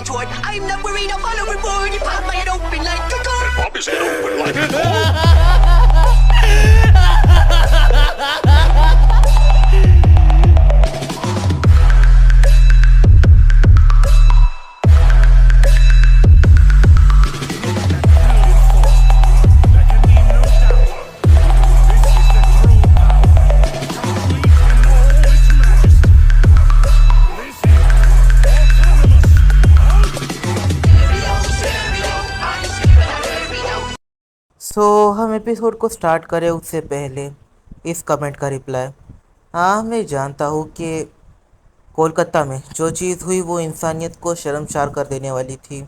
retort. I'm not worried, I'll follow reward. You pop my head open like a gun. And pop his head open like a हम episode को start करें उससे पहले इस comment का reply. हाँ, मैं जानता हूँ कि कोलकाता में जो चीज़ हुई वो इंसानियत को शर्मसार कर देने वाली थी।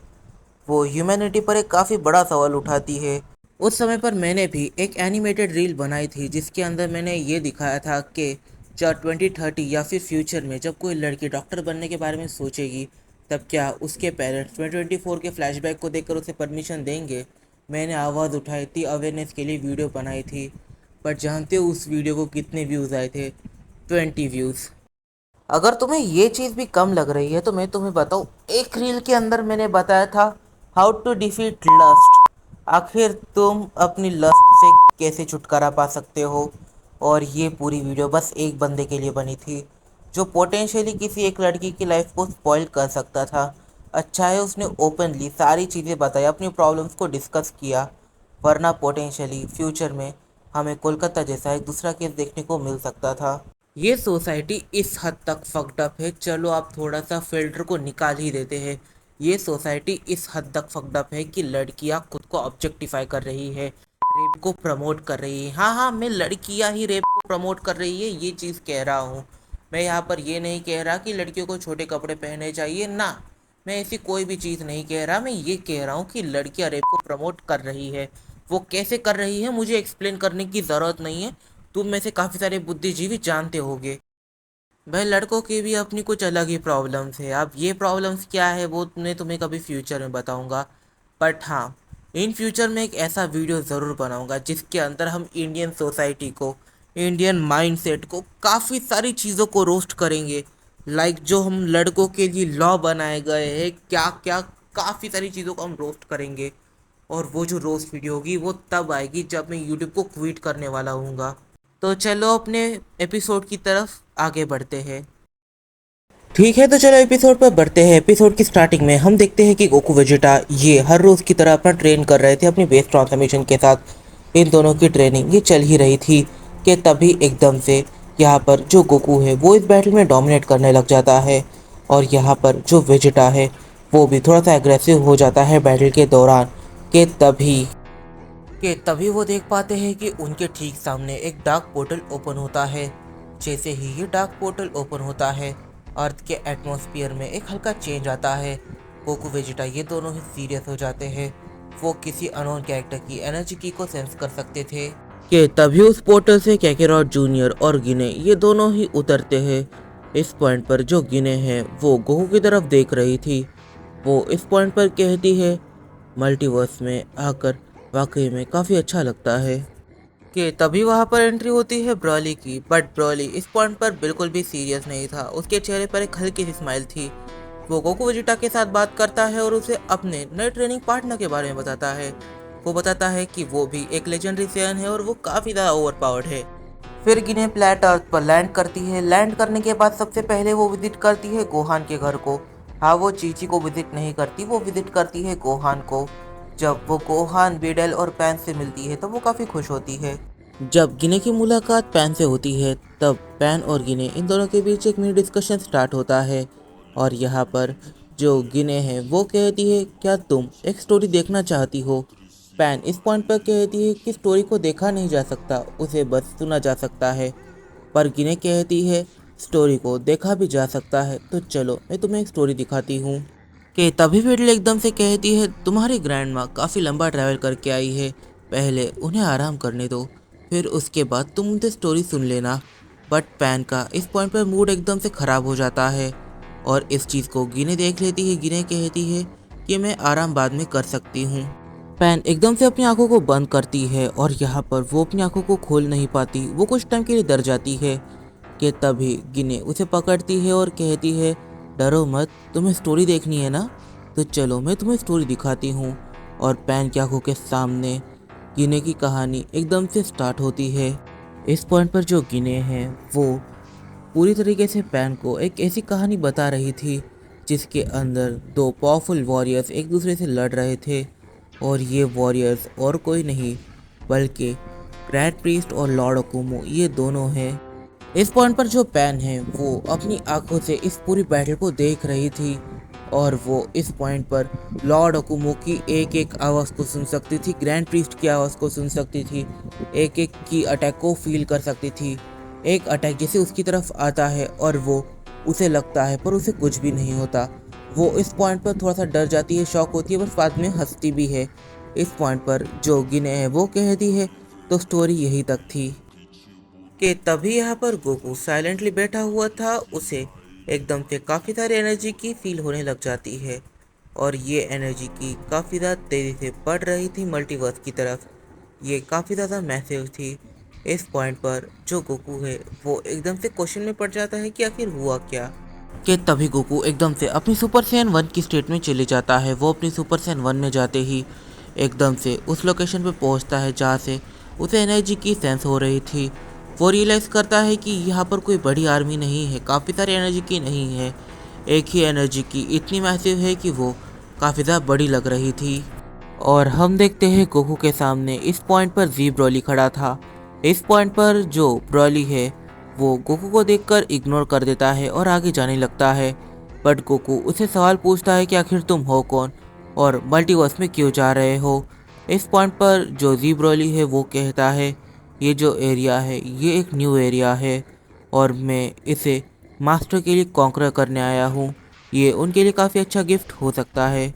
वो ह्यूमैनिटी पर एक काफ़ी बड़ा सवाल उठाती है। उस समय पर मैंने भी एक एनिमेटेड रील बनाई थी जिसके अंदर मैंने ये दिखाया था कि जब 2030 या फिर फ्यूचर में जब कोई लड़की डॉक्टर बनने के बारे में सोचेगी तब क्या उसके पेरेंट्स 2024 के फ्लैशबैक को देखकर उसे परमिशन देंगे। मैंने आवाज़ उठाई थी, अवेयरनेस के लिए वीडियो बनाई थी, पर जानते हो उस वीडियो को कितने व्यूज़ आए थे? 20 व्यूज़। अगर तुम्हें ये चीज़ भी कम लग रही है तो मैं तुम्हें बताऊँ, एक रील के अंदर मैंने बताया था हाउ टू डिफीट लस्ट। आखिर तुम अपनी लस्ट से कैसे छुटकारा पा सकते हो। और ये पूरी वीडियो बस एक बंदे के लिए बनी थी जो पोटेंशियली किसी एक लड़की की लाइफ को स्पॉइल कर सकता था। अच्छा है उसने ओपनली सारी चीज़ें बताई, अपनी प्रॉब्लम्स को डिस्कस किया, वरना पोटेंशियली फ्यूचर में हमें कोलकाता जैसा एक दूसरा केस देखने को मिल सकता था। ये सोसाइटी इस हद तक फक्ड अप है, चलो आप थोड़ा सा फिल्टर को निकाल ही देते हैं। ये सोसाइटी इस हद तक फक्ड अप है कि लड़कियां खुद को ऑब्जेक्टिफाई कर रही है, रेप को प्रमोट कर रही है। हाँ, मैं लड़कियां ही रेप को प्रमोट कर रही है ये चीज़ कह रहा हूँ। मैं यहाँ पर ये नहीं कह रहा कि लड़कियों को छोटे कपड़े पहनने चाहिए, ना, मैं ऐसी कोई भी चीज़ नहीं कह रहा। मैं ये कह रहा हूँ कि लड़कियाँ रेप को प्रमोट कर रही है। वो कैसे कर रही है मुझे एक्सप्लेन करने की ज़रूरत नहीं है, तुम में से काफ़ी सारे बुद्धिजीवी जानते होंगे। भाई, लड़कों की भी अपनी कुछ अलग ही प्रॉब्लम्स है। अब ये प्रॉब्लम्स क्या है वो मैं तुम्हें कभी फ्यूचर में बताऊंगा। बट हाँ, इन फ्यूचर में एक ऐसा वीडियो ज़रूर बनाऊंगा जिसके अंदर हम इंडियन सोसाइटी को, इंडियन माइंडसेट को, काफ़ी सारी चीज़ों को रोस्ट करेंगे। लाइक जो हम लड़कों के लिए लॉ बनाए गए हैं, क्या क्या काफ़ी सारी चीज़ों को हम रोस्ट करेंगे। और वो जो रोस्ट वीडियो होगी वो तब आएगी जब मैं यूट्यूब को क्विट करने वाला हूँगा। तो चलो अपने एपिसोड की तरफ आगे बढ़ते हैं। ठीक है, तो चलो एपिसोड पर बढ़ते हैं। एपिसोड की स्टार्टिंग में हम देखते हैं कि गोकू वेजिटा ये हर रोज़ की तरह अपना ट्रेन कर रहे थे अपनी बेस ट्रांसफॉर्मेशन के साथ। इन दोनों की ट्रेनिंग ये चल ही रही थी कि तभी एकदम से यहाँ पर जो गोकू है वो इस बैटल में डोमिनेट करने लग जाता है। और यहाँ पर जो वेजिटा है वो भी थोड़ा सा एग्रेसिव हो जाता है बैटल के दौरान। तभी वो देख पाते हैं कि उनके ठीक सामने एक डार्क पोर्टल ओपन होता है। जैसे ही ये डार्क पोर्टल ओपन होता है, अर्थ के एटमॉस्फेयर में एक हल्का चेंज आता है। गोकू वेजिटा ये दोनों ही सीरियस हो जाते हैं। वो किसी अननोन कैरेक्टर की एनर्जी की को सेंस कर सकते थे कि तभी उस पोर्टल से कैकेरॉट जूनियर और गिने ये दोनों ही उतरते हैं। इस पॉइंट पर जो गिने हैं वो गोकू की तरफ देख रही थी। वो इस पॉइंट पर कहती है मल्टीवर्स में आकर वाकई में काफ़ी अच्छा लगता है। कि तभी वहाँ पर एंट्री होती है ब्रॉली की। बट ब्रॉली इस पॉइंट पर बिल्कुल भी सीरियस नहीं था, उसके चेहरे पर एक हल्की सी स्माइल थी। वो गोकू वेजिटा के साथ बात करता है और उसे अपने नए ट्रेनिंग पार्टनर के बारे में बताता है। वो बताता है कि वो भी एक लेजेंडरी सेयन है और वो काफ़ी ज़्यादा ओवरपावर्ड है। फिर गिने प्लेट अर्थ पर लैंड करती है। लैंड करने के बाद सबसे पहले वो विजिट करती है गोहान के घर को। हाँ, वो चीची को विजिट नहीं करती, वो विजिट करती है गोहान को। जब वो गोहान, बिडेल और पैन से मिलती है तो वो काफ़ी खुश होती है। जब गिने की मुलाकात पैन से होती है तब पैन और गिने इन दोनों के बीच एक मिनी डिस्कशन स्टार्ट होता है। और यहाँ पर जो गिने हैं वो कहती है क्या तुम एक स्टोरी देखना चाहती हो। पैन इस पॉइंट पर कहती है कि स्टोरी को देखा नहीं जा सकता, उसे बस सुना जा सकता है। पर गिने कहती है स्टोरी को देखा भी जा सकता है, तो चलो मैं तुम्हें एक स्टोरी दिखाती हूँ। कि तभी बिडल एकदम से कहती है तुम्हारी ग्रैंड माँ काफ़ी लंबा ट्रैवल करके आई है, पहले उन्हें आराम करने दो, फिर उसके बाद तुम उनसे स्टोरी सुन लेना। बट पैन का इस पॉइंट पर मूड एकदम से ख़राब हो जाता है और इस चीज़ को गिने देख लेती है। गिने कहती है कि मैं आराम बाद में कर सकती हूँ। पैन एकदम से अपनी आंखों को बंद करती है और यहाँ पर वो अपनी आंखों को खोल नहीं पाती, वो कुछ टाइम के लिए डर जाती है। कि तभी गिने उसे पकड़ती है और कहती है डरो मत, तुम्हें स्टोरी देखनी है ना, तो चलो मैं तुम्हें स्टोरी दिखाती हूँ। और पैन की आंखों के सामने गिने की कहानी एकदम से स्टार्ट होती है। इस पॉइंट पर जो गिने हैं वो पूरी तरीके से पैन को एक ऐसी कहानी बता रही थी जिसके अंदर दो पावरफुल वॉरियर्स एक दूसरे से लड़ रहे थे। और ये वॉरियर्स और कोई नहीं बल्कि ग्रैंड प्रीस्ट और लॉर्ड ओकुमो ये दोनों हैं। इस पॉइंट पर जो पैन है वो अपनी आंखों से इस पूरी बैटल को देख रही थी और वो इस पॉइंट पर लॉर्ड ओकुमो की एक एक आवाज़ को सुन सकती थी, ग्रैंड प्रीस्ट की आवाज़ को सुन सकती थी, एक एक की अटैक को फील कर सकती थी। एक अटैक जैसे उसकी तरफ आता है और वो उसे लगता है पर उसे कुछ भी नहीं होता। वो इस पॉइंट पर थोड़ा सा डर जाती है, शॉक होती है, पर बाद में हंसती भी है। इस पॉइंट पर जो गिने है वो कहती है तो स्टोरी यही तक थी कि तभी यहाँ पर गोकू साइलेंटली बैठा हुआ था। उसे एकदम से काफ़ी सारी एनर्जी की फील होने लग जाती है और ये एनर्जी की काफ़ी ज़्यादा तेज़ी से बढ़ रही थी मल्टीवर्स की तरफ। ये काफ़ी ज़्यादा मैसिव थी। इस पॉइंट पर जो गोकू है वो एकदम से क्वेश्चन में पड़ जाता है कि आखिर हुआ क्या। कि तभी गोकू एकदम से अपनी सुपर सैयन 1 की स्टेट में चले जाता है। वो अपनी सुपर सैयन 1 में जाते ही एकदम से उस लोकेशन पे पहुंचता है जहाँ से उसे एनर्जी की सेंस हो रही थी। वो रियलाइज़ करता है कि यहाँ पर कोई बड़ी आर्मी नहीं है, काफ़ी सारी एनर्जी की नहीं है, एक ही एनर्जी की इतनी मैसिव है कि वो काफ़ी ज़्यादा बड़ी लग रही थी। और हम देखते हैं गोकू के सामने इस पॉइंट पर जी ब्रॉली खड़ा था। इस पॉइंट पर जो ब्रॉली है वो गोकू को देखकर इग्नोर कर देता है और आगे जाने लगता है। बट गोकू उसे सवाल पूछता है कि आखिर तुम हो कौन और मल्टीवर्स में क्यों जा रहे हो। इस पॉइंट पर जो जी ब्रॉली है वो कहता है ये जो एरिया है ये एक न्यू एरिया है और मैं इसे मास्टर के लिए कॉन्कर करने आया हूँ। ये उनके लिए काफ़ी अच्छा गिफ्ट हो सकता है।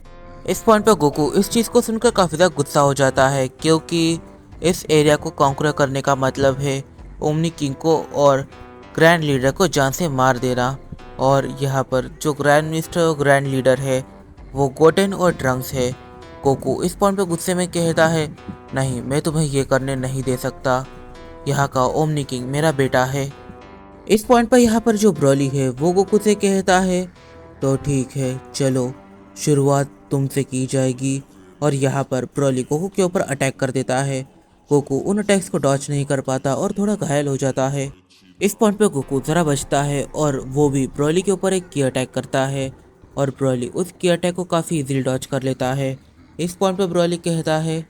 इस पॉइंट पर गोकू इस चीज़ को सुनकर काफ़ी ज़्यादा गुस्सा हो जाता है क्योंकि इस एरिया को कॉन्कर करने का मतलब है ओमनी किंग को और ग्रैंड लीडर को जान से मार देना। और यहाँ पर जो ग्रैंड मिनिस्टर और ग्रैंड लीडर है वो गोटेन और ट्रंक्स है। गोकू इस पॉइंट पर गुस्से में कहता है नहीं, मैं तुम्हें ये करने नहीं दे सकता, यहाँ का ओमनी किंग मेरा बेटा है। इस पॉइंट पर यहाँ पर जो ब्रॉली है वो गोकू से कहता है तो ठीक है चलो शुरुआत तुमसे की जाएगी। और यहाँ पर ब्रॉली गोकू के ऊपर अटैक कर देता है। गोकू उन अटैक्स को डॉच नहीं कर पाता और थोड़ा घायल हो जाता है। इस पॉइंट पे गोकू ज़रा बचता है और वो भी ब्रॉली के ऊपर एक की अटैक करता है और ब्रॉली उस की अटैक को काफ़ी इजीली डॉच कर लेता है। इस पॉइंट पे ब्रॉली कहता है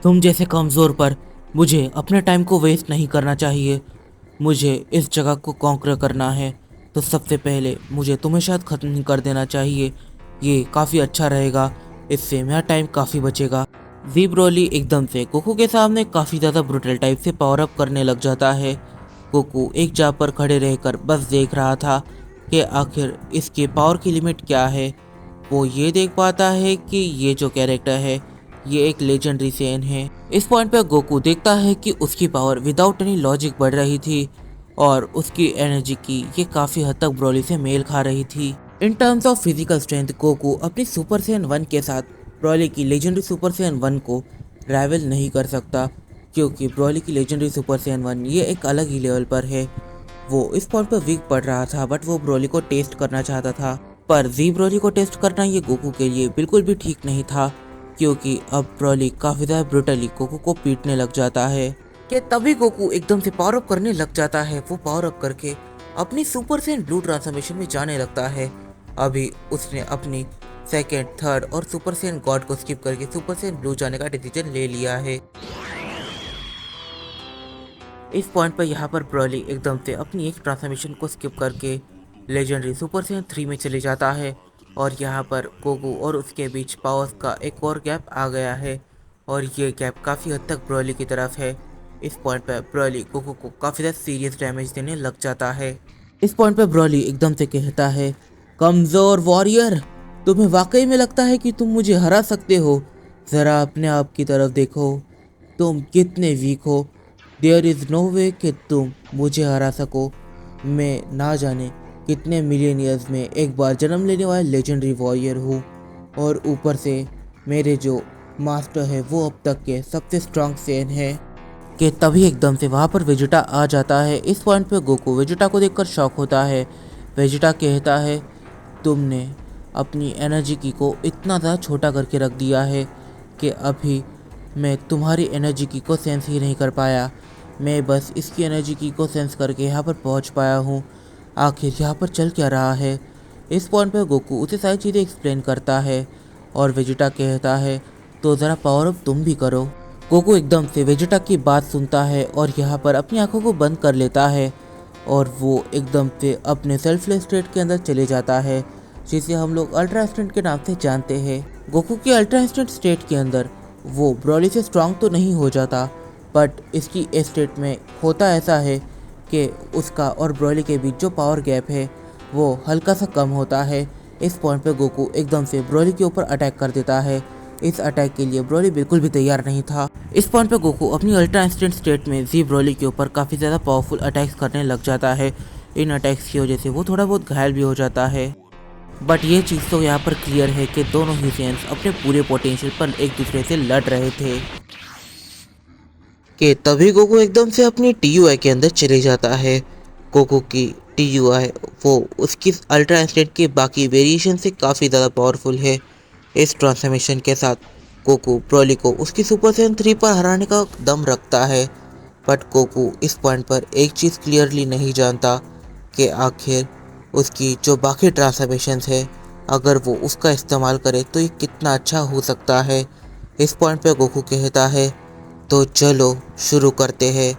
तुम जैसे कमज़ोर पर मुझे अपने टाइम को वेस्ट नहीं करना चाहिए। मुझे इस जगह को कॉन्कर करना है तो सबसे पहले मुझे तुम्हें शायद ख़त्म कर देना चाहिए, ये काफ़ी अच्छा रहेगा, इससे मेरा टाइम काफ़ी बचेगा। जी ब्रॉली एकदम से गोकू के सामने काफ़ी ज़्यादा ब्रूटल टाइप से पावर अप करने लग जाता है। गोकू एक जगह पर खड़े रहकर बस देख रहा था कि आखिर इसके पावर की लिमिट क्या है। वो ये देख पाता है कि ये जो कैरेक्टर है ये एक लेजेंडरी सैयन है। इस पॉइंट पर गोकू देखता है कि उसकी पावर विदाउट एनी लॉजिक बढ़ रही थी और उसकी एनर्जी की ये काफ़ी हद तक ब्रॉली से मेल खा रही थी। In terms of physical strength Goku अपनी सुपर सैयन 1 के साथ ब्रॉली की लेजेंडरी सुपर सैयन 1 को राइवल नहीं कर सकता क्योंकि ब्रॉली की लेजेंडरी सुपर सैयन 1 ये एक अलग ही लेवल पर है। वो इस पॉइंट पर वीक पड़ रहा था बट वो ब्रॉली को टेस्ट करना चाहता था, पर जी ब्रॉली को टेस्ट करना ये गोकू के लिए बिल्कुल भी ठीक नहीं था क्योंकि अब ब्रॉली काफ़ी ज़्यादा ब्रूटली गोकू को पीटने लग जाता है। कि तभी गोकू एकदम से पावर अप करने लग जाता है। वो पावर अप करके अपनी सुपर सैयन ब्लू ट्रांसफॉर्मेशन में जाने लगता है। अभी उसने अपनी सेकेंड, थर्ड और सुपर सैयन गॉड को स्किप करके सुपर सैयन ब्लू जाने का डिसीजन ले लिया है। इस पॉइंट पर यहाँ पर ब्रॉली एकदम से अपनी एक ट्रांसफॉर्मेशन को स्किप करके लेजेंडरी सुपर सैयन 3 में चले जाता है और यहाँ पर गोकू और उसके बीच पावर्स का एक और गैप आ गया है और ये गैप काफ़ी हद तक ब्रॉली की तरफ है। इस पॉइंट पर ब्रॉली गोकू को काफ़ी ज़्यादा सीरियस डैमेज देने लग जाता है। इस पॉइंट पर ब्रॉली एकदम से कहता है कमज़ोर वॉरियर, तुम्हें वाकई में लगता है कि तुम मुझे हरा सकते हो? ज़रा अपने आप की तरफ देखो, तुम कितने वीक हो। देयर इज़ नो वे कि तुम मुझे हरा सको। मैं ना जाने कितने मिलियन ईयर्स में एक बार जन्म लेने वाले लेजेंडरी वॉरियर हूँ और ऊपर से मेरे जो मास्टर है वो अब तक के सबसे स्ट्रांग सैयन है। कि तभी एकदम से वहाँ पर वेजिटा आ जाता है। इस पॉइंट पे गोकू वेजिटा को देखकर शॉक होता है। वेजिटा कहता है तुमने अपनी एनर्जी की को इतना ज़्यादा छोटा करके रख दिया है कि अभी मैं तुम्हारी एनर्जी की को सेंस ही नहीं कर पाया। मैं बस इसकी एनर्जी की को सेंस करके यहाँ पर पहुँच पाया हूँ। आखिर यहाँ पर चल क्या रहा है। इस पॉइंट पर गोकू उसे सारी चीज़ें एक्सप्लेन करता है और वेजिटा कहता है तो ज़रा पावर अप तुम भी करो। गोकू एकदम से वेजिटा की बात सुनता है और यहाँ पर अपनी आंखों को बंद कर लेता है और वो एकदम से अपने सेल्फलेस स्टेट के अंदर चले जाता है, जिसे हम लोग अल्ट्रा इंस्टेंट के नाम से जानते हैं। गोकू की अल्ट्रा इंस्टेंट स्टेट के अंदर वो ब्रॉली से स्ट्रांग तो नहीं हो जाता, बट इसकी स्टेट में होता ऐसा है कि उसका और ब्रॉली के बीच जो पावर गैप है वो हल्का सा कम होता है। इस पॉइंट पे गोकू एकदम से ब्रॉली के ऊपर अटैक कर देता है। इस अटैक के लिए ब्रॉली बिल्कुल भी तैयार नहीं था। इस पॉइंट पे गोकू अपनी अल्ट्रा इंस्टेंट स्टेट में जी ब्रॉली के ऊपर काफ़ी ज़्यादा पावरफुल अटैक्स करने लग जाता है। इन अटैक्स की वजह से वो थोड़ा बहुत घायल भी हो जाता है, बट ये चीज़ तो यहाँ पर क्लियर है कि दोनों ही सेंस अपने पूरे पोटेंशियल पर एक दूसरे से लड़ रहे थे कि तभी गोकू एकदम से अपनी TUI के अंदर चले जाता है। गोकू की TUI वो उसकी अल्ट्रा इंस्टेंट के बाकी वेरिएशन से काफ़ी ज़्यादा पावरफुल है। इस ट्रांसफॉर्मेशन के साथ गोकू ब्रॉली को उसकी सुपर सैयन 3 पर हराने का दम रखता है, बट गोकू इस पॉइंट पर एक चीज़ क्लियरली नहीं जानता कि आखिर उसकी जो बाकी ट्रांसफॉर्मेशंस है अगर वो उसका इस्तेमाल करे तो ये कितना अच्छा हो सकता है। इस पॉइंट पे गोकू कहता है तो चलो शुरू करते हैं।